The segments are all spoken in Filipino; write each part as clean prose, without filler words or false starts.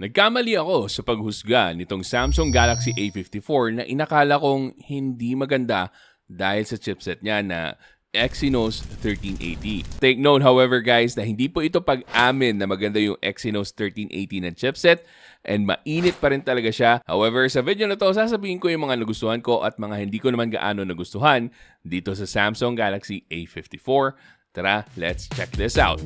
Nagkamali ako sa paghusga nitong Samsung Galaxy A54 na inakala kong hindi maganda dahil sa chipset niya na Exynos 1380. Take note however guys na hindi po ito pag-amin na maganda yung Exynos 1380 na chipset and mainit pa rin talaga siya. However, sa video na to, sasabihin ko yung mga nagustuhan ko at mga hindi ko naman gaano nagustuhan dito sa Samsung Galaxy A54. Tara, let's check this out.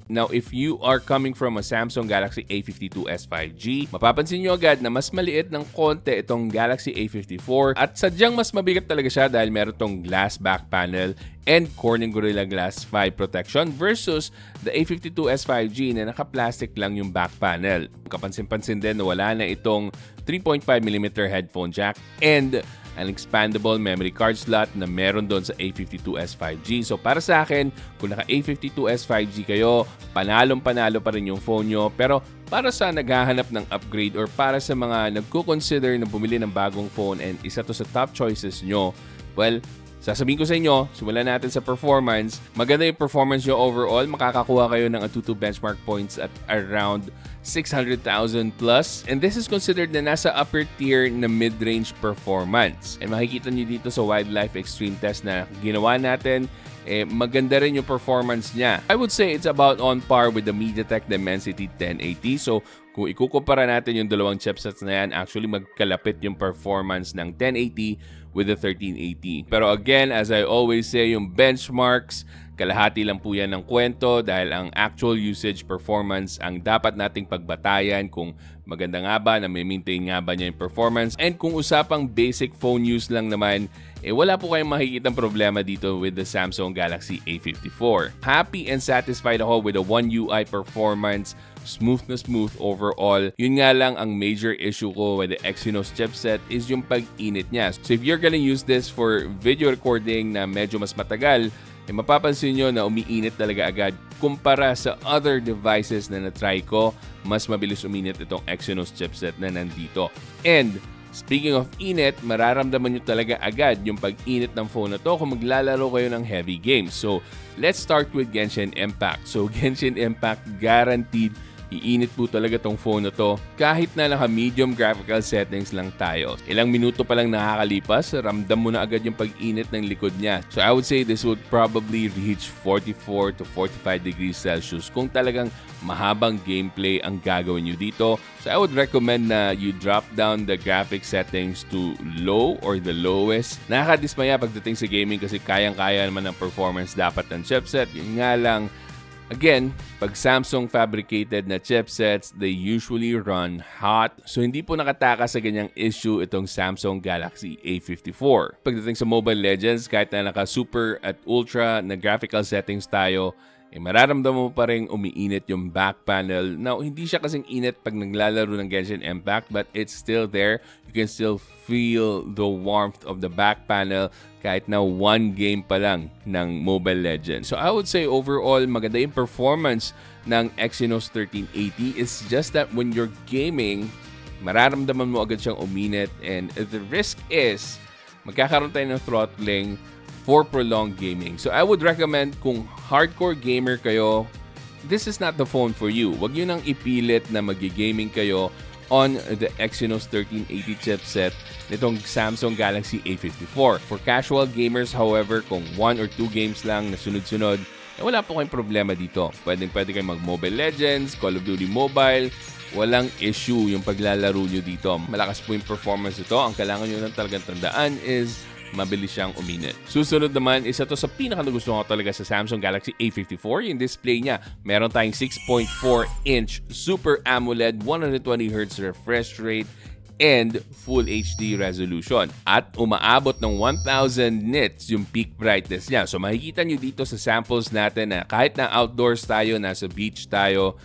Now, if you are coming from a Samsung Galaxy A52s 5G, mapapansin nyo agad na mas maliit ng konti itong Galaxy A54 at sadyang mas mabigat talaga siya dahil meron tong glass back panel and Corning Gorilla Glass 5 protection versus the A52s 5G na naka-plastic lang yung back panel. Kapansin-pansin din na wala na itong 3.5mm headphone jack and an expandable memory card slot na meron doon sa A52s 5G. So para sa akin, kung naka A52s 5G kayo, panalong-panalo pa rin yung phone nyo. Pero para sa naghahanap ng upgrade or para sa mga nagko-consider na bumili ng bagong phone and isa to sa top choices nyo, well, sasabihin ko sa inyo, simulan natin sa performance. Maganda yung performance nyo overall. Makakakuha kayo ng Antutu benchmark points at around 600,000 plus. And this is considered na nasa upper tier na mid-range performance. And makikita nyo dito sa Wildlife Extreme Test na ginawa natin, maganda rin yung performance niya. I would say it's about on par with the MediaTek Dimensity 1080. So, kung ikukumpara natin yung dalawang chipsets na yan, actually magkalapit yung performance ng 1080 with the 1380. Pero again, as I always say, yung benchmarks, kalahati lang po yan ng kwento dahil ang actual usage performance ang dapat nating pagbatayan kung maganda nga ba, na may maintain nga ba niya yung performance. And kung usapang basic phone use lang naman, wala po kayong makikitang problema dito with the Samsung Galaxy A54. Happy and satisfied ako with the One UI performance. Smooth na smooth overall. Yun nga lang ang major issue ko with the Exynos chipset is yung pag-init niya. So if you're gonna use this for video recording na medyo mas matagal, mapapansin nyo na umiinit talaga agad. Kumpara sa other devices na na-try ko, mas mabilis uminit itong Exynos chipset na nandito. And speaking of init, mararamdaman nyo talaga agad yung pag-init ng phone na to kung maglalaro kayo ng heavy games. So let's start with Genshin Impact. So Genshin Impact guaranteed iinit po talaga tong phone na to kahit na naka-medium graphical settings lang tayo. Ilang minuto pa lang nakakalipas, ramdam mo na agad yung pag-init ng likod niya. So I would say this would probably reach 44 to 45 degrees Celsius kung talagang mahabang gameplay ang gagawin nyo dito. So I would recommend na you drop down the graphic settings to low or the lowest. Nakakadismaya pagdating sa gaming kasi kayang-kaya naman ng performance dapat ng chipset. Yun nga lang, again, pag Samsung fabricated na chipsets, they usually run hot. So hindi po nakataka sa ganyang issue itong Samsung Galaxy A54. Pagdating sa Mobile Legends, kahit na naka-super at ultra na graphical settings tayo, mararamdaman mo pa rin umiinit yung back panel. Now, hindi siya kasing init pag naglalaro ng Genshin Impact, but it's still there. You can still feel the warmth of the back panel kahit na one game pa lang ng Mobile Legends. So I would say overall, maganda yung performance ng Exynos 1380. It's just that when you're gaming, mararamdaman mo agad siyang uminit, and the risk is magkakaroon tayo ng throttling for prolonged gaming. So I would recommend kung hardcore gamer kayo, this is not the phone for you. Huwag nyo nang ipilit na magi-gaming kayo on the Exynos 1380 chipset nitong Samsung Galaxy A54. For casual gamers, however, kung 1 or 2 games lang na sunod-sunod, wala po kayong problema dito. Pwede kayong mag-Mobile Legends, Call of Duty Mobile, walang issue yung paglalaro nyo dito. Malakas po yung performance ito. Ang kailangan nyo lang talagang tandaan is mabilis siyang uminit. Susunod naman, isa to sa pinaka-nagustuhan ko talaga sa Samsung Galaxy A54, yung display niya. Meron tayong 6.4-inch Super AMOLED 120Hz refresh rate and Full HD resolution. At umaabot ng 1000 nits yung peak brightness niya. So makikita nyo dito sa samples natin na kahit na outdoors tayo, nasa beach tayo,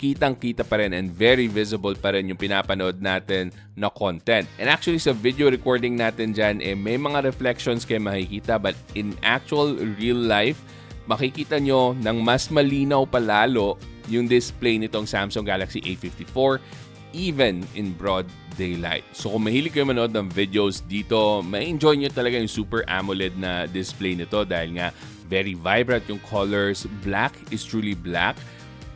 kitang-kita pa rin and very visible pa rin yung pinapanood natin na content. And actually sa video recording natin dyan, may mga reflections kayo makikita, but in actual real life, makikita nyo ng mas malinaw palalo yung display nitong Samsung Galaxy A54 even in broad daylight. So kung mahilig kayo manood ng videos dito, ma-enjoy nyo talaga yung Super AMOLED na display nito dahil nga Very vibrant yung colors. Black is truly black.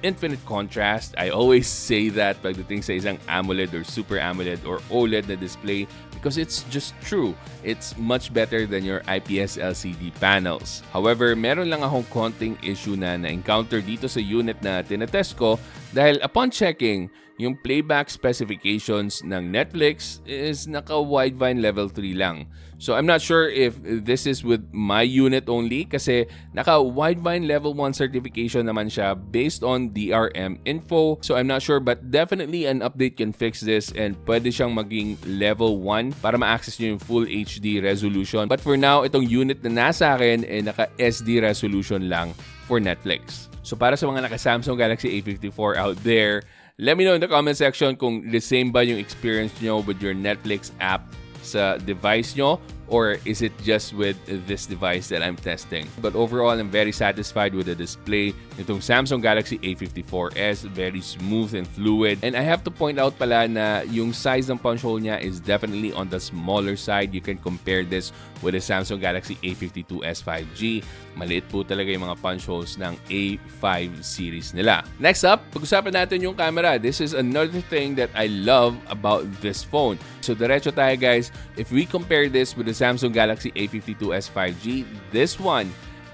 Infinite contrast. I always say that pagdating sa isang AMOLED or Super AMOLED or OLED na display because it's just true. It's much better than your IPS LCD panels. However, meron lang akong konting issue na na-encounter dito sa unit na tinetest ko dahil upon checking, yung playback specifications ng Netflix is naka-widevine level 3 lang. So I'm not sure if this is with my unit only kasi naka-widevine level 1 certification naman siya based on DRM info. So I'm not sure but definitely an update can fix this and pwede siyang maging level 1 para ma-access nyo yung full HD resolution. But for now, itong unit na nasa akin ay naka-SD resolution lang for Netflix. So para sa mga naka-Samsung Galaxy A54 out there, let me know in the comment section kung the same ba yung experience nyo with your Netflix app sa device nyo or is it just with this device that I'm testing. But overall, I'm very satisfied with the display nitong Samsung Galaxy A54s. Very smooth and fluid. And I have to point out pala na yung size ng punch hole niya is definitely on the smaller side. You can compare this with the Samsung Galaxy A52s 5G. Maliit po talaga yung mga punch holes ng A5 series nila. Next up, pag-usapan natin yung camera. This is another thing that I love about this phone. So diretso tayo guys. If we compare this with the Samsung Galaxy A52s 5G, this one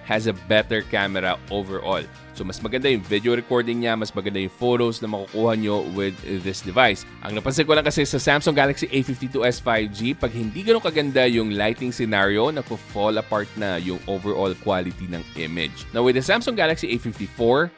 has a better camera overall. So mas maganda yung video recording niya, mas maganda yung photos na makukuha nyo with this device. Ang napansin ko lang kasi sa Samsung Galaxy A52s 5G, pag hindi ganun kaganda yung lighting scenario, nagpo-fall apart na yung overall quality ng image. Now with the Samsung Galaxy A54,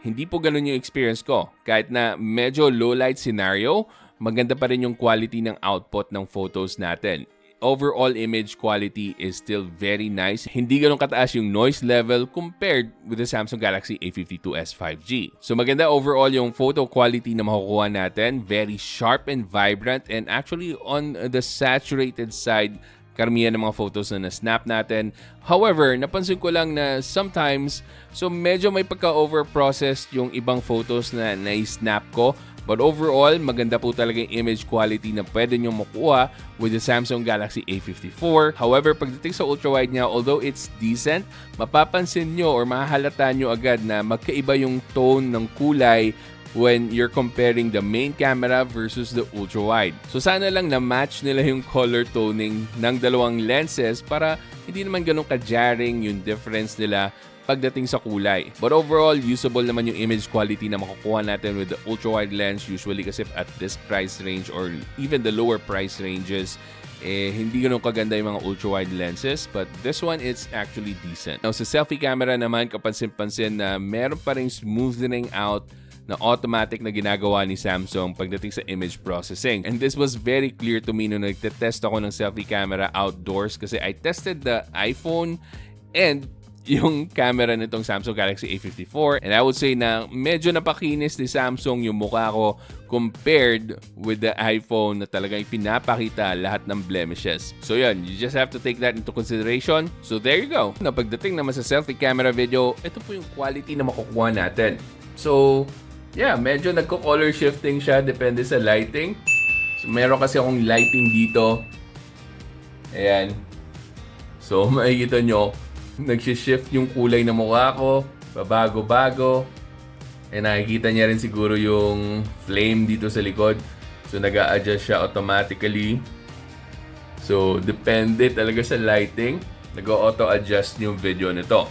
hindi po ganun yung experience ko. Kahit na medyo low light scenario, maganda pa rin yung quality ng output ng photos natin. Overall image quality is still very nice. Hindi ganun kataas yung noise level compared with the Samsung Galaxy A52s 5G. So maganda overall yung photo quality na makukuha natin. Very sharp and vibrant and actually on the saturated side karamihan ng mga photos na na-snap natin. However, napansin ko lang na sometimes, so medyo may pagka-over-processed yung ibang photos na na-snap ko. But overall, maganda po talaga yung image quality na pwede nyo makuha with the Samsung Galaxy A54. However, pagdating sa ultra-wide niya, although it's decent, mapapansin nyo or mahahalata nyo agad na magkaiba yung tone ng kulay when you're comparing the main camera versus the ultra-wide. So sana lang na-match nila yung color toning ng dalawang lenses para hindi naman ganun ka-jarring yung difference nila pagdating sa kulay. But overall, usable naman yung image quality na makukuha natin with the ultra-wide lens. Usually kasi at this price range or even the lower price ranges, hindi ganun kaganda yung mga ultra-wide lenses. But this one, it's actually decent. Now, sa selfie camera naman, kapansin-pansin na meron pa rin smoothening out na automatic na ginagawa ni Samsung pagdating sa image processing. And this was very clear to me nung nagtetest ako ng selfie camera outdoors kasi I tested the iPhone and yung camera nitong Samsung Galaxy A54 and I would say na medyo napakinis ni Samsung yung mukha ko compared with the iPhone na talagang pinapakita lahat ng blemishes. So yun, you just have to take that into consideration. So there you go. Na pagdating naman sa selfie camera video, ito po yung quality na makukuha natin. So yeah, medyo nagko-color shifting siya depende sa lighting. So meron kasi akong lighting dito. Ayan. So makikita nyo, nagsishift yung kulay ng mukha ko, pabago-bago. And nakikita niya rin siguro yung flame dito sa likod. So nag-a-adjust siya automatically. So depende talaga sa lighting, nag-auto-adjust yung video nito.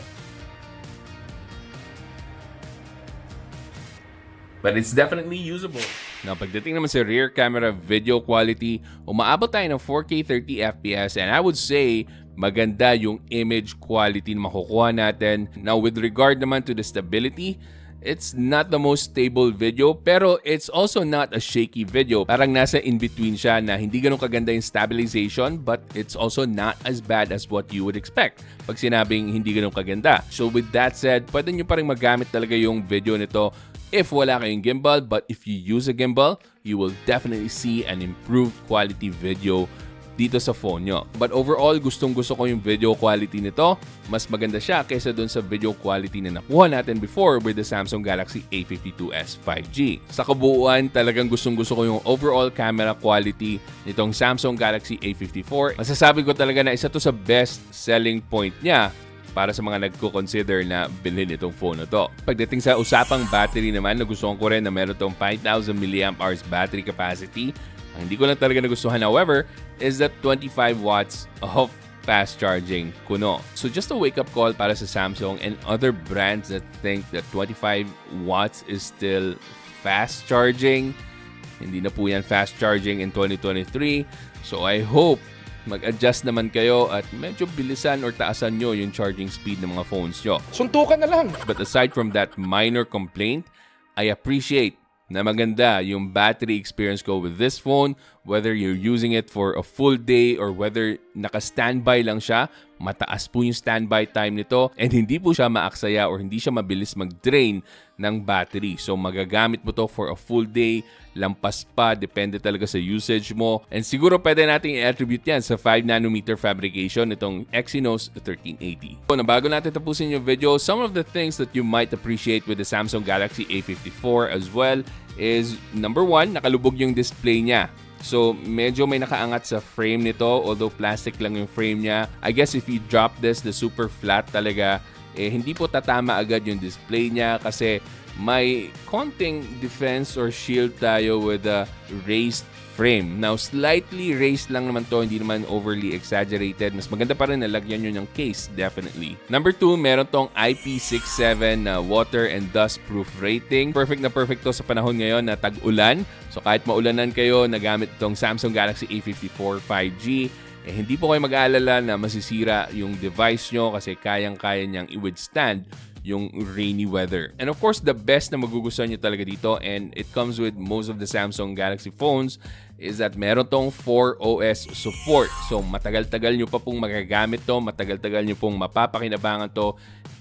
But it's definitely usable. Now, pagdating naman sa rear camera video quality, umaabot tayo ng 4K 30fps and I would say maganda yung image quality na makukuha natin. Now, with regard naman to the stability, it's not the most stable video pero it's also not a shaky video. Parang nasa in-between siya na hindi ganun kaganda yung stabilization but it's also not as bad as what you would expect pag sinabing hindi ganun kaganda. So with that said, pwede nyo pa rin magamit talaga yung video nito if wala kayong gimbal, but if you use a gimbal, you will definitely see an improved quality video dito sa phone nyo. But overall, gustong-gusto ko yung video quality nito. Mas maganda siya kaysa dun sa video quality na nakuha natin before with the Samsung Galaxy A52s 5G. Sa kabuuan, talagang gustong-gusto ko yung overall camera quality nitong Samsung Galaxy A54. Masasabi ko talaga na isa to sa best selling point niya para sa mga nagko-consider na bilhin itong phone na to. Pagdating sa usapang battery naman, nagustuhan ko rin na meron tong 5,000 mAh battery capacity. Ang hindi ko lang talaga nagustuhan, however, is that 25 watts of fast charging kuno. So just a wake-up call para sa Samsung and other brands that think that 25 watts is still fast charging. Hindi na po yan fast charging in 2023. So I hope mag-adjust naman kayo at medyo bilisan or taasan nyo yung charging speed ng mga phones nyo. Suntukan na lang. But aside from that minor complaint, I appreciate na maganda yung battery experience ko with this phone. Whether you're using it for a full day or whether naka-standby lang siya, mataas po yung standby time nito and hindi po siya maaksaya or hindi siya mabilis mag-drain ng battery. So magagamit mo to for a full day, lampas pa, depende talaga sa usage mo. And siguro pwede natin i-attribute yan sa 5nm fabrication itong Exynos 1380. So na bago natin tapusin yung video, some of the things that you might appreciate with the Samsung Galaxy A54 as well is number 1, nakalubog yung display niya. So, medyo may nakaangat sa frame nito, although plastic lang yung frame niya. I guess if you drop this, the super flat talaga, hindi po tatama agad yung display niya kasi may konting defense or shield tayo with a raised frame. Now, slightly raised lang naman to, hindi naman overly exaggerated. Mas maganda pa rin na lagyan nyo ng case, definitely. Number 2, meron tong IP67 na water and dust proof rating. Perfect na perfect to sa panahon ngayon na tag-ulan. So kahit maulanan kayo, nagamit itong Samsung Galaxy A54 5G, hindi po kayo mag-aalala na masisira yung device nyo kasi kayang-kaya niyang i-withstand yung rainy weather. And of course, the best na magugustuhan nyo talaga dito, and it comes with most of the Samsung Galaxy phones, is that meron tong 4OS support. So matagal-tagal nyo pa pong magagamit to, matagal-tagal nyo pong mapapakinabangan to,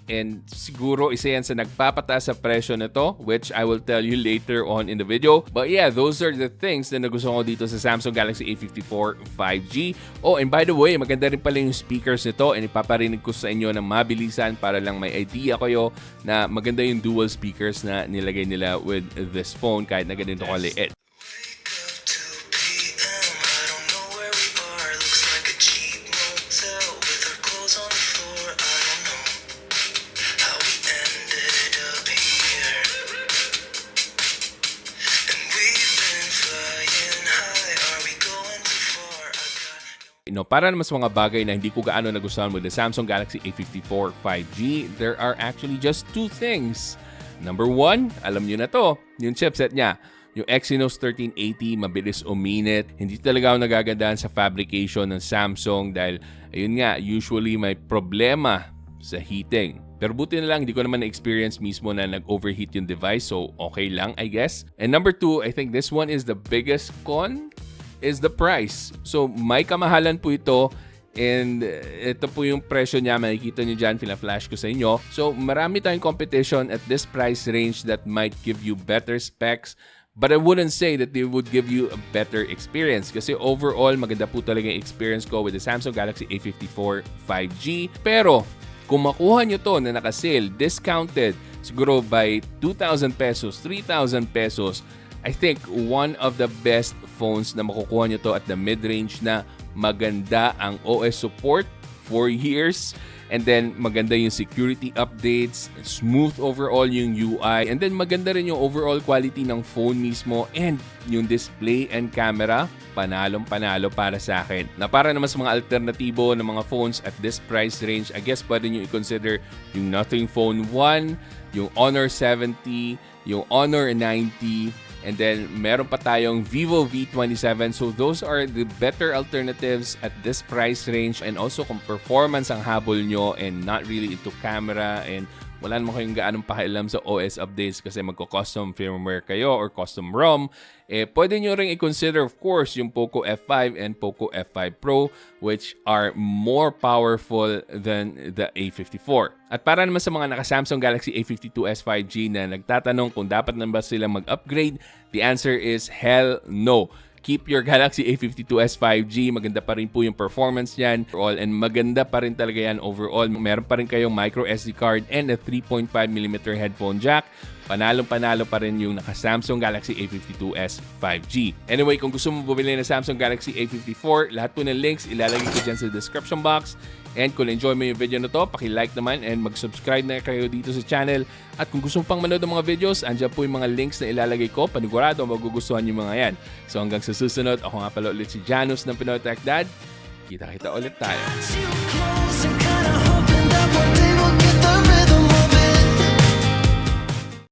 and siguro isa yan sa nagpapataas sa presyo na to, which I will tell you later on in the video. But yeah, those are the things na nagustuhan ko dito sa Samsung Galaxy A54 5G. Oh, and by the way, maganda rin pala yung speakers nito, and ipaparinig ko sa inyo ng mabilisan para lang may idea kayo na maganda yung dual speakers na nilagay nila with this phone kahit na ganito kaliit. Para naman sa mga bagay na hindi ko gaano nagustuhan with the Samsung Galaxy A54 5G, there are actually just 2 things. Number 1, alam nyo na to, yung chipset niya. Yung Exynos 1380, mabilis uminit. Hindi talaga ako nagagandahan sa fabrication ng Samsung dahil, ayun nga, usually may problema sa heating. Pero buti na lang, hindi ko naman na-experience mismo na nag-overheat yung device, so okay lang, I guess. And number 2, I think this one is the biggest con, is the price. So, may kamahalan po ito and ito po yung presyo niya. Makikita nyo dyan, flash ko sa inyo. So, marami tayong competition at this price range that might give you better specs, but I wouldn't say that they would give you a better experience kasi overall, maganda po talaga yung experience ko with the Samsung Galaxy A54 5G. Pero, kung makuha nyo to na naka-sale, discounted, siguro by 2,000 pesos, 3,000 pesos, I think one of the best phones na makukuha nyo to at the mid-range na maganda ang OS support, 4 years, and then maganda yung security updates, smooth overall yung UI, and then maganda rin yung overall quality ng phone mismo, and yung display and camera, panalong-panalo para sa akin. Na para naman sa mga alternatibo ng mga phones at this price range, I guess pwede nyo i-consider yung Nothing Phone 1, yung Honor 70, yung Honor 90, and then, meron pa tayong Vivo V27. So, those are the better alternatives at this price range. And also, kung performance ang habol nyo and not really into camera and wala naman kayong gaanong pakialam sa OS updates kasi magko-custom firmware kayo or custom ROM, pwede nyo rin i-consider, of course, yung Poco F5 and Poco F5 Pro, which are more powerful than the A54. At para naman sa mga naka-Samsung Galaxy A52s 5G na nagtatanong kung dapat na ba sila mag-upgrade, the answer is hell no. Keep your Galaxy A52s 5G. Maganda pa rin po yung performance niyan and maganda pa rin talaga yan overall. Meron pa rin kayong micro SD card and a 3.5mm headphone jack. Panalong-panalo pa rin yung naka-Samsung Galaxy A52s 5G. Anyway, kung gusto mo bumili ng Samsung Galaxy A54, lahat po ng links ilalagay ko dyan sa description box. And kung enjoy mo yung video na to, paki-like naman and mag-subscribe na kayo dito sa channel. At kung gusto pang manood ng mga videos, andyan po yung mga links na ilalagay ko. Panigurado magugustuhan yung mga yan. So hanggang sa susunod, ako nga pala ulit si Janus ng Pinoy Techdad. Kita-kita ulit tayo.